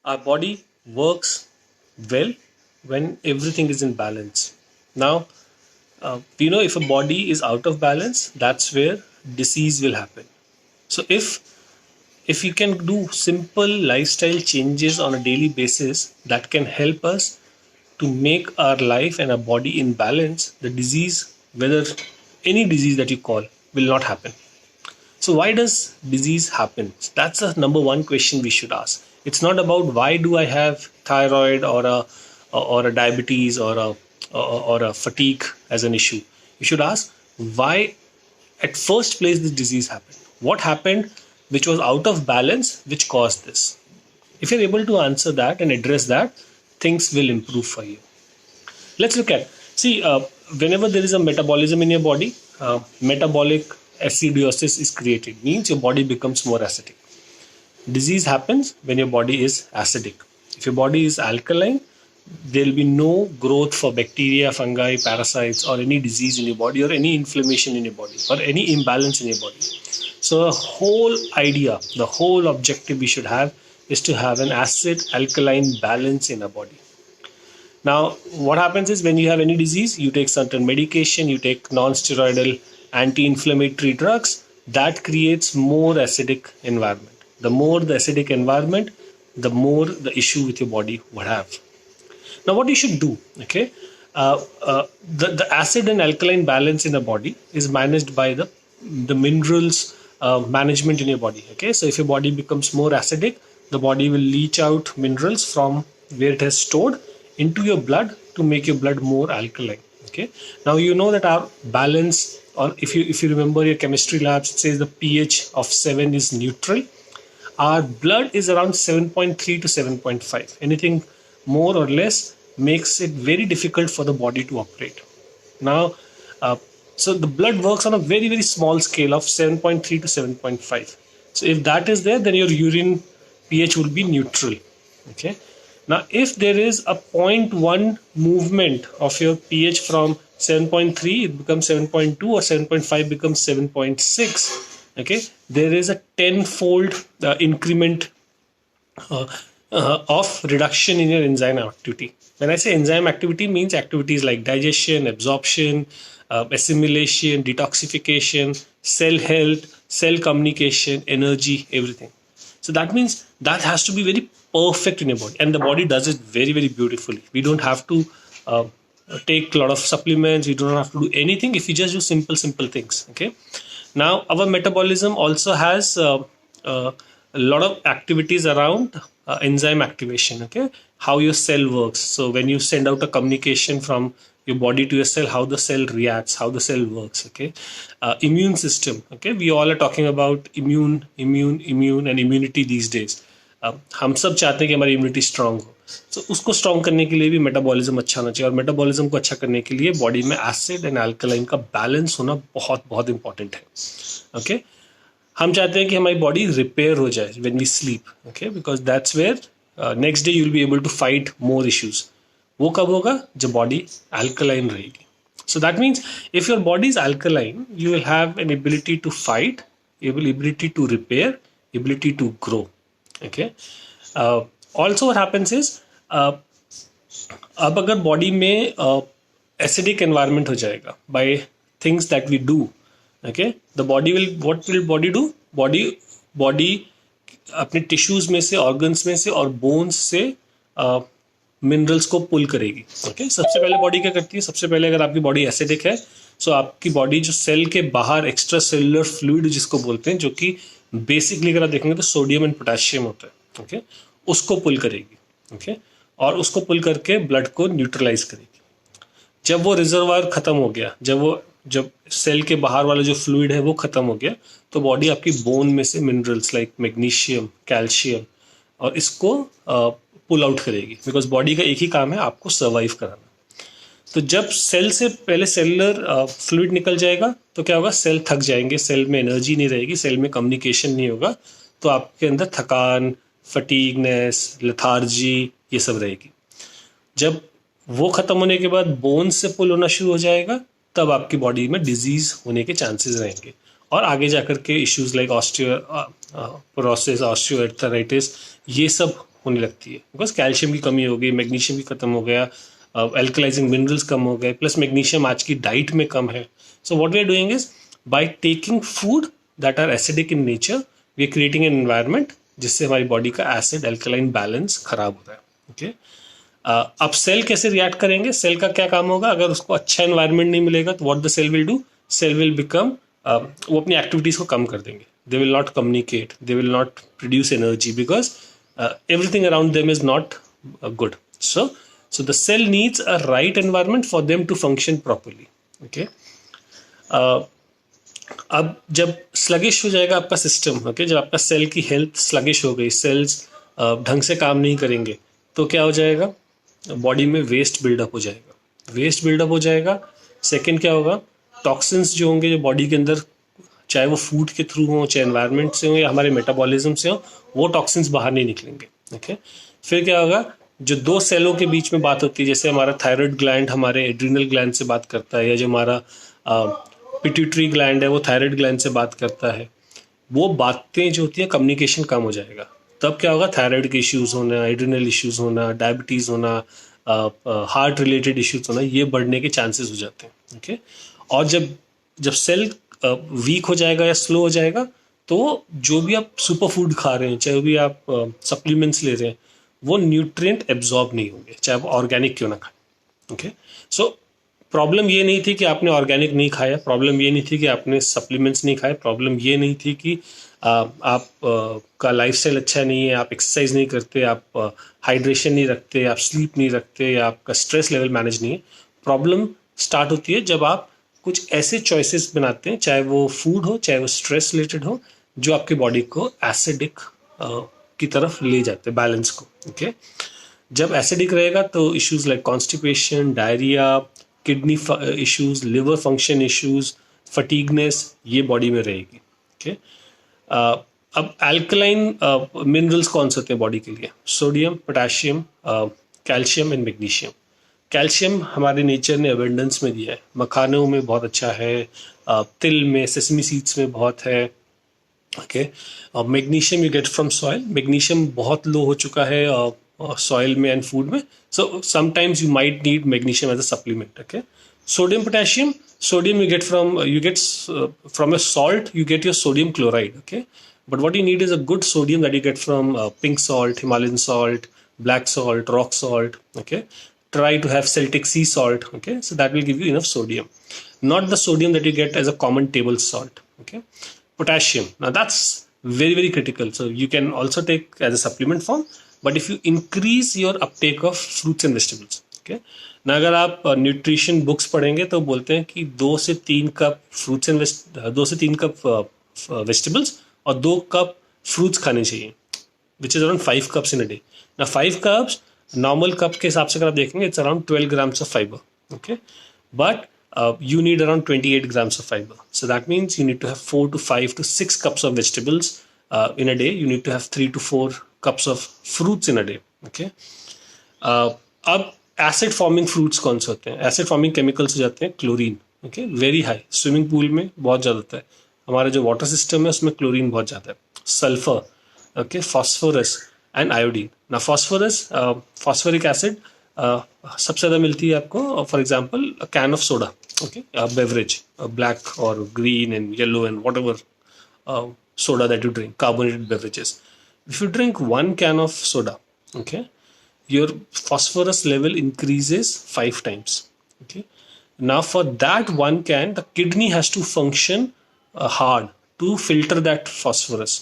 Our body works well when everything is in balance. Now, we know if a body is out of balance, that's where disease will happen. So if you can do simple lifestyle changes on a daily basis that can help us to make our life and our body in balance, the disease, whether any disease that you call, will not happen. So why does disease happen? That's the number one question we should ask. It's not about why do I have thyroid or a diabetes or a fatigue as an issue. You should ask why at first place this disease happened. What happened which was out of balance which caused this? If you're able to answer that and address that, things will improve for you. Let's look at, whenever there is a metabolism in your body, metabolic acidosis is created, means your body becomes more acidic. Disease happens when your body is acidic. If your body is alkaline, there will be no growth for bacteria, fungi, parasites, or any disease in your body, or any inflammation in your body, or any imbalance in your body. So the whole idea, the whole objective we should have is to have an acid alkaline balance in our body. Now, what happens is when you have any disease, you take certain medication, you take non-steroidal anti-inflammatory drugs, that creates more acidic environment. The more the acidic environment, the more the issue with your body would have. Now, what you should do, okay? The acid and alkaline balance in the body is managed by the minerals management in your body, okay? So if your body becomes more acidic, the body will leach out minerals from where it has stored into your blood to make your blood more alkaline, okay? Now, you know that our balance, or if you remember your chemistry labs, it says the pH of 7 is neutral. Our blood is around 7.3 to 7.5. Anything more or less makes it very difficult for the body to operate. Now, so the blood works on a very, very small scale of 7.3 to 7.5. So if that is there, then your urine pH will be neutral, okay? Now, if there is a 0.1 movement of your pH from 7.3, it becomes 7.2, or 7.5 becomes 7.6, okay? There is a tenfold increment of reduction in your enzyme activity. When I say enzyme activity, means activities like digestion, absorption, assimilation, detoxification, cell health, cell communication, energy, everything. So that means that has to be very perfect in your body, and the body does it very, very beautifully. We don't have to take a lot of supplements. We don't have to do anything if you just do simple things, okay? Now, our metabolism also has a lot of activities around enzyme activation, okay? How your cell works. So when you send out a communication from your body to your cell, how the cell reacts, how the cell works, okay? Immune system, okay? We all are talking about immune and immunity these days. हम सब चाहते हैं कि हमारी immunity strong हो, तो उसको strong करने के लिए भी मेटाबॉलिज्म अच्छा होना चाहिए, और मेटाबॉलिज्म को अच्छा करने के लिए बॉडी में एसिड एंड अल्कलाइन का बैलेंस होना बहुत बहुत इंपॉर्टेंट है, ओके? हम चाहते हैं कि हमारी बॉडी रिपेयर हो जाए when we sleep, okay? Because that's where next day you will be able to fight more issues. वो कब होगा? जब बॉडी अल्कलाइन रहेगी. So that means if your body is alkaline, you will have an ability to fight, ability to repair, ability to grow. Okay. Also what happens is अब अगर body में acidic environment हो जाएगा by things that we do, okay, the body will, what will body do? Body अपने tissues में से, organs में से और बोन्स से मिनरल्स को पुल करेगी, ओके? सबसे पहले बॉडी क्या करती है? सबसे पहले अगर आपकी बॉडी एसिडिक है, सो आपकी बॉडी जो सेल के बाहर एक्स्ट्रा सेलुलर फ्लूइड जिसको बोलते हैं, जो कि बेसिकली अगर आप देखेंगे तो सोडियम एंड पोटेशियम होता है, ओके, उसको पुल करेगी, ओके, और उसको पुल करके ब्लड को न्यूट्रलाइज करेगी. जब वो रिजर्वायर खत्म हो गया, जब सेल के बाहर वाला जो फ्लूइड है वो खत्म हो गया, तो बॉडी आपकी बोन में से मिनरल्स लाइक मैग्नीशियम, कैल्शियम और इसको पुल आउट करेगी, बिकॉज बॉडी का एक ही काम है आपको सर्वाइव कराना. तो जब सेल से पहले सेलुलर फ्लूइड निकल जाएगा तो क्या होगा? सेल थक जाएंगे, सेल में एनर्जी नहीं रहेगी, सेल में कम्युनिकेशन नहीं होगा, तो आपके अंदर थकान, फटीगनेस, लेथार्जी ये सब रहेगी. जब वो खत्म होने के बाद बोन से पुल होना शुरू हो जाएगा, तब आपकी बॉडी में डिजीज होने के चांसेस रहेंगे, और आगे जाकर के इश्यूज लाइक ऑस्टियोपोरोसिस, ऑस्टियोआर्थराइटिस ये सब होने लगती है, बिकॉज कैल्शियम की कमी हो गई, मैग्नीशियम भी खत्म हो गया, एल्कलाइजिंग मिनरल्स कम हो गए, प्लस मैग्नीशियम आज की डाइट में कम है. So what we are doing is by taking food that are acidic in nature we are creating an environment जिससे हमारी बॉडी का एसिड एल्कलाइन बैलेंस खराब होता है. ओके, अब सेल कैसे रिएक्ट करेंगे? सेल का क्या काम होगा? अगर उसको अच्छा एनवायरनमेंट नहीं मिलेगा तो what the cell will do, cell will become, वो अपनी एक्टिविटीज को कम कर देंगे. They will not communicate, they will not produce energy because everything around them is not good. So the cell needs a right environment for them to function properly. Okay, अब जब sluggish हो जाएगा आपका system, okay, जब आपका cell की health sluggish हो गई, सेल्स ढंग से काम नहीं करेंगे, तो क्या हो जाएगा? बॉडी में वेस्ट बिल्डअप हो जाएगा. वेस्ट बिल्डअप हो जाएगा. सेकंड क्या होगा? टॉक्सिन्स जो होंगे जो बॉडी के अंदर, चाहे वो फूड के थ्रू हो, चाहे एनवायरनमेंट से हो या हमारे मेटाबॉलिज्म से हो, वो टॉक्सिन्स बाहर नहीं निकलेंगे. ओके, फिर क्या होगा? जो दो सेलों के बीच में बात होती है, जैसे हमारा थायराइड ग्लैंड हमारे एड्रिनल ग्लैंड से बात करता है, या जो हमारा पिट्यूटरी ग्लैंड है वो थायराइड ग्लैंड से बात करता है, वो बातें जो होती है कम्युनिकेशन कम हो जाएगा. तब क्या होगा? थायराइड के इश्यूज होना, एड्रिनल इश्यूज होना, डायबिटीज़ होना, हार्ट रिलेटेड इश्यूज होना, ये बढ़ने के चांसेस हो जाते हैं. ओके, और जब जब सेल वीक हो जाएगा या स्लो हो जाएगा, तो जो भी आप सुपर फूड खा रहे हैं, चाहे भी आप सप्लीमेंट्स ले रहे हैं, वो न्यूट्रिएंट एब्जॉर्ब नहीं होंगे, चाहे आप ऑर्गेनिक क्यों ना खाएं. ओके, सो प्रॉब्लम ये नहीं थी कि आपने ऑर्गेनिक नहीं खाया, प्रॉब्लम ये नहीं थी कि आपने सप्लीमेंट्स नहीं खाए, प्रॉब्लम ये नहीं थी कि आप का लाइफस्टाइल अच्छा नहीं है, आप एक्सरसाइज नहीं करते, आप हाइड्रेशन नहीं रखते, आप स्लीप नहीं रखते, या आपका स्ट्रेस लेवल मैनेज नहीं है. प्रॉब्लम स्टार्ट होती है जब आप कुछ ऐसे चॉइसेस बनाते हैं, चाहे वो फूड हो, चाहे वो स्ट्रेस रिलेटेड हो, जो आपकी बॉडी को एसिडिक की तरफ ले जाते हैं, बैलेंस को. ओके, जब एसिडिक रहेगा तो issues like constipation, diarrhoea, kidney issues, liver function issues, fatigueness, ये बॉडी में रहेगी. ओके, अब अल्कलाइन मिनरल्स कौन से होते हैं बॉडी के लिए? Sodium, potassium, calcium and magnesium. Calcium हमारे नेचर ने अबेंडेंस में दिया है, मखानों में बहुत अच्छा है, तिल में, सेसमी सीड्स में बहुत है. Okay, magnesium you get from soil. Magnesium बहुत लो हो चुका है सॉइल में एंड फूड में, so sometimes you might need magnesium as a supplement. Okay, sodium, potassium. Sodium you get from a salt, you get your sodium chloride. Okay, but what you need is a good sodium that you get from pink salt, Himalayan salt, black salt, rock salt. Okay, try to have Celtic sea salt. Okay, so that will give you enough sodium, not the sodium that you get as a common table salt. Okay, potassium, now that's very critical, so you can also take as a supplement form, but if you increase your uptake of fruits and vegetables. Okay, ना अगर आप nutrition books पढ़ेंगे तो बोलते हैं कि 2 से 3 cup fruits and 2 से 3 कप वेजिटेबल्स और 2 कप फ्रूट्स खाने चाहिए, which is around 5 cups in a day. ना 5 कप्स नॉर्मल कप के हिसाब से अगर आप देखेंगे it's around 12 grams of fiber. Okay, but you need around 28 grams of fiber, so that means you need to have 4 to 5 to 6 cups of vegetables in a day. You need to have 3 to 4 cups of fruits in a day. Okay, अब acid forming fruits कौन से होते हैं? Acid forming chemicals हो जाते हैं chlorine. Okay, very high. Swimming pool में बहुत ज़्यादा होता है. हमारा जो वाटर सिस्टम है उसमें क्लोरीन बहुत ज़्यादा है. Sulphur, okay, phosphorus and iodine. ना फॉस्फोरिक एसिड सबसे ज़्यादा मिलती है आपको, for example can of soda. Okay, beverage, black और green and yellow and whatever soda that you drink, carbonated beverages. If you drink 1 can of soda, okay, your phosphorus level increases 5 times. Okay, now for that 1 can, the kidney has to function hard to filter that phosphorus.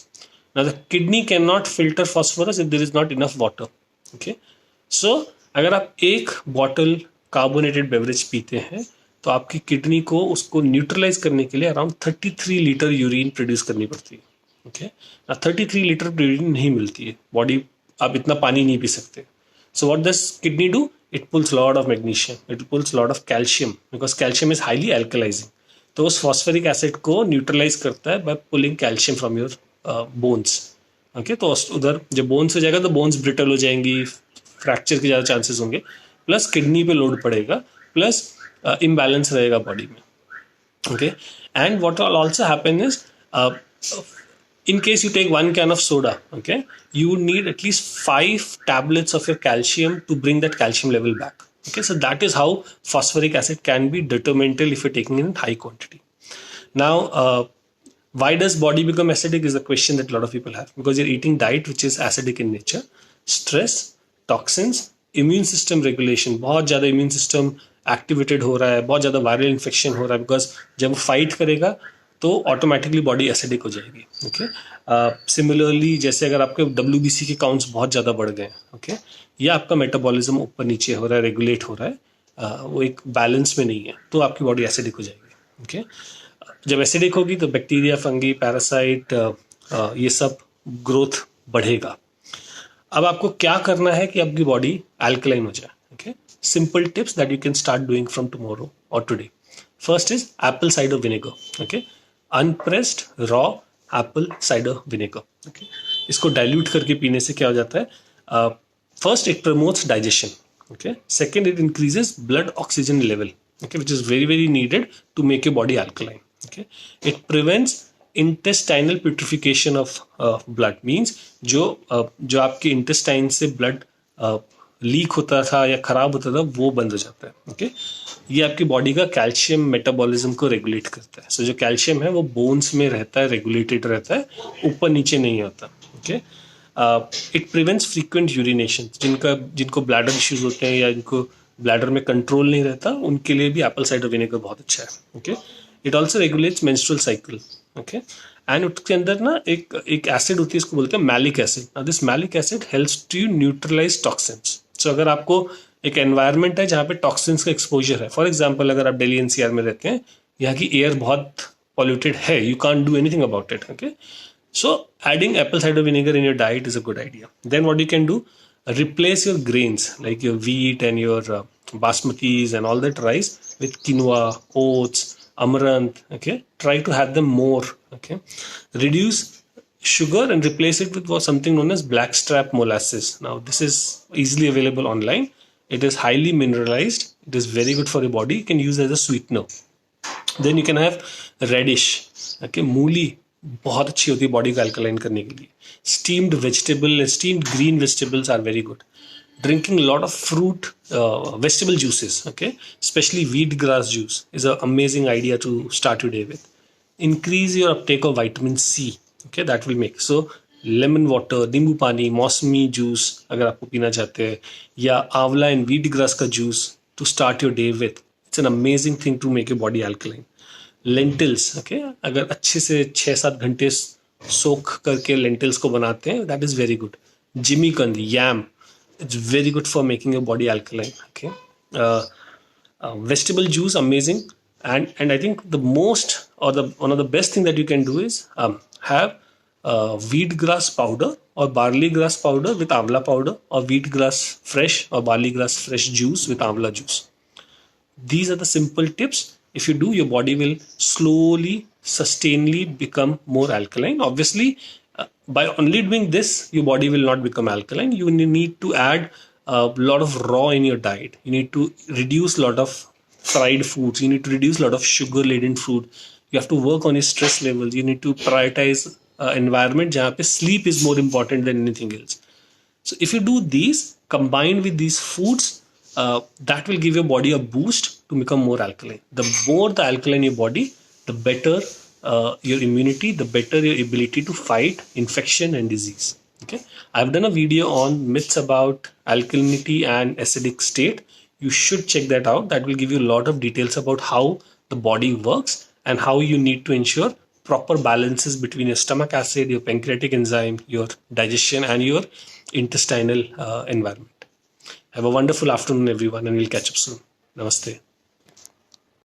Now the kidney cannot filter phosphorus if there is not enough water. Okay, so अगर आप एक bottle carbonated beverage पीते हैं तो आपकी kidney को उसको neutralise करने के लिए अराउंड 33 लीटर यूरिन प्रोड्यूस करनी पड़ती है. ओके, 33 लीटर यूरिन नहीं मिलती है बॉडी, आप इतना पानी नहीं पी सकते. So what does kidney do? It pulls lot of magnesium, it pulls lot of calcium, because calcium is highly alkalising. तो उस फॉस्फोरिक एसिड को न्यूट्रलाइज करता है by pulling calcium from your bones. Okay, तो उधर जब बोन्स हो जाएगा तो बोन्स ब्रिटल हो जाएंगी, फ्रैक्चर के ज़्यादा चांसेस होंगे, प्लस किडनी पे लोड पड़ेगा, प्लस इम्बैलेंस रहेगा बॉडी में. Okay, and what will also happen is in case you take 1 can of soda, okay, you would need at least 5 tablets of your calcium to bring that calcium level back. Okay, so that is how phosphoric acid can be detrimental if you're taking it in high quantity. Now, why does body become acidic is a question that a lot of people have, because you're eating diet which is acidic in nature. Stress, toxins, immune system regulation, बहुत ज़्यादा immune system activated हो रहा है, बहुत ज़्यादा viral infection हो रहा है, because जब वो fight करेगा तो ऑटोमेटिकली बॉडी एसिडिक हो जाएगी. ओके, सिमिलरली जैसे अगर आपके WBC के काउंट्स बहुत ज़्यादा बढ़ गए, ओके, या आपका मेटाबॉलिज्म ऊपर नीचे हो रहा है, रेगुलेट हो रहा है, वो एक बैलेंस में नहीं है, तो आपकी बॉडी एसिडिक हो जाएगी. ओके, जब एसिडिक होगी तो बैक्टीरिया, फंगी, पैरासाइट, ये सब ग्रोथ बढ़ेगा. अब आपको क्या करना है कि आपकी बॉडी अल्कलाइन हो जाए. Okay, simple tips that you can start doing from tomorrow और today. First is apple cider vinegar. Okay, unpressed raw apple cider vinegar. Okay, इसको डाइल्यूट करके पीने से क्या हो जाता है? First, it promotes digestion. Okay, second, it increases blood oxygen level, okay, which is very very needed to make your body alkaline. Okay, it prevents intestinal putrefaction of blood, means जो आपके intestine से blood leak होता था या खराब होता था वो बंद हो जाता है. ओके, ये आपकी बॉडी का कैल्शियम मेटाबॉलिज्म को रेगुलेट करता है. सो जो कैल्शियम है वो बोन्स में रहता है, रेगुलेटेड रहता है, ऊपर नीचे नहीं होता. Okay, it prevents frequent urination. जिनको ब्लैडर इश्यूज होते हैं या जिनको ब्लैडर में कंट्रोल नहीं रहता, उनके लिए भी एप्पल साइडर विनेगर बहुत अच्छा है. Okay, it also regulates menstrual cycle. Okay, and उसके अंदर ना एक एसिड होती है, इसको बोलते हैं malic acid. Now this malic acid helps to neutralise toxins. So अगर आपको एक एनवायरनमेंट है जहाँ पे टॉक्सिन्स का एक्सपोजर है, फॉर एग्जाम्पल अगर आप दिल्ली NCR में रहते हैं, यहाँ की एयर बहुत पॉल्यूटेड है, you can't do anything about it. Okay, so adding apple cider vinegar in your diet is a good idea. Then what you can do, replace your grains like your wheat and your basmatis and all that rice with quinoa, oats, amaranth. Okay, try to have them more. Okay, reduce sugar and replace it with something known as blackstrap molasses. Now this is easily available online. It is highly mineralized. It is very good for your body. You can use it as a sweetener. Then you can have radish. Okay, मूली बहुत अच्छी होती है body को alkaline करने के लिए. Steamed vegetable, steamed green vegetables are very good. Drinking lot of fruit, vegetable juices, okay, especially wheat grass juice is an amazing idea to start your day with. Increase your uptake of vitamin C. Okay, that will make, so lemon water, नींबू पानी, मौसमी juice अगर आपको पीना चाहते हैं, या amla and wheat grass का juice to start your day with. It's an amazing thing to make your body alkaline. Lentils, okay, अगर अच्छे से 6-7 घंटे सोख करके लेंटिल्स को बनाते हैं, दैट इज वेरी गुड. जिमी कंद, yam, it's very good for making your body alkaline. Okay, vegetable juice, amazing. And I think the most, or one of the best thing that you can do is have wheat grass powder or barley grass powder with amla powder, or wheat grass fresh or barley grass fresh juice with amla juice. These are the simple tips. If you do, your body will slowly, sustainably become more alkaline. Obviously, by only doing this, your body will not become alkaline. You need to add a lot of raw in your diet. You need to reduce a lot of fried foods. You need to reduce a lot of sugar-laden food. You have to work on your stress levels. You need to prioritize environment जहाँ पे sleep is more important than anything else. So if you do these, combined with these foods, that will give your body a boost to become more alkaline. The more the alkaline your body, the better your immunity, the better your ability to fight infection and disease. Okay, I've done a video on myths about alkalinity and acidic state. You should check that out. That will give you a lot of details about how the body works and how you need to ensure proper balances between your stomach acid, your pancreatic enzyme, your digestion, and your intestinal environment. Have a wonderful afternoon, everyone, and we'll catch up soon. Namaste.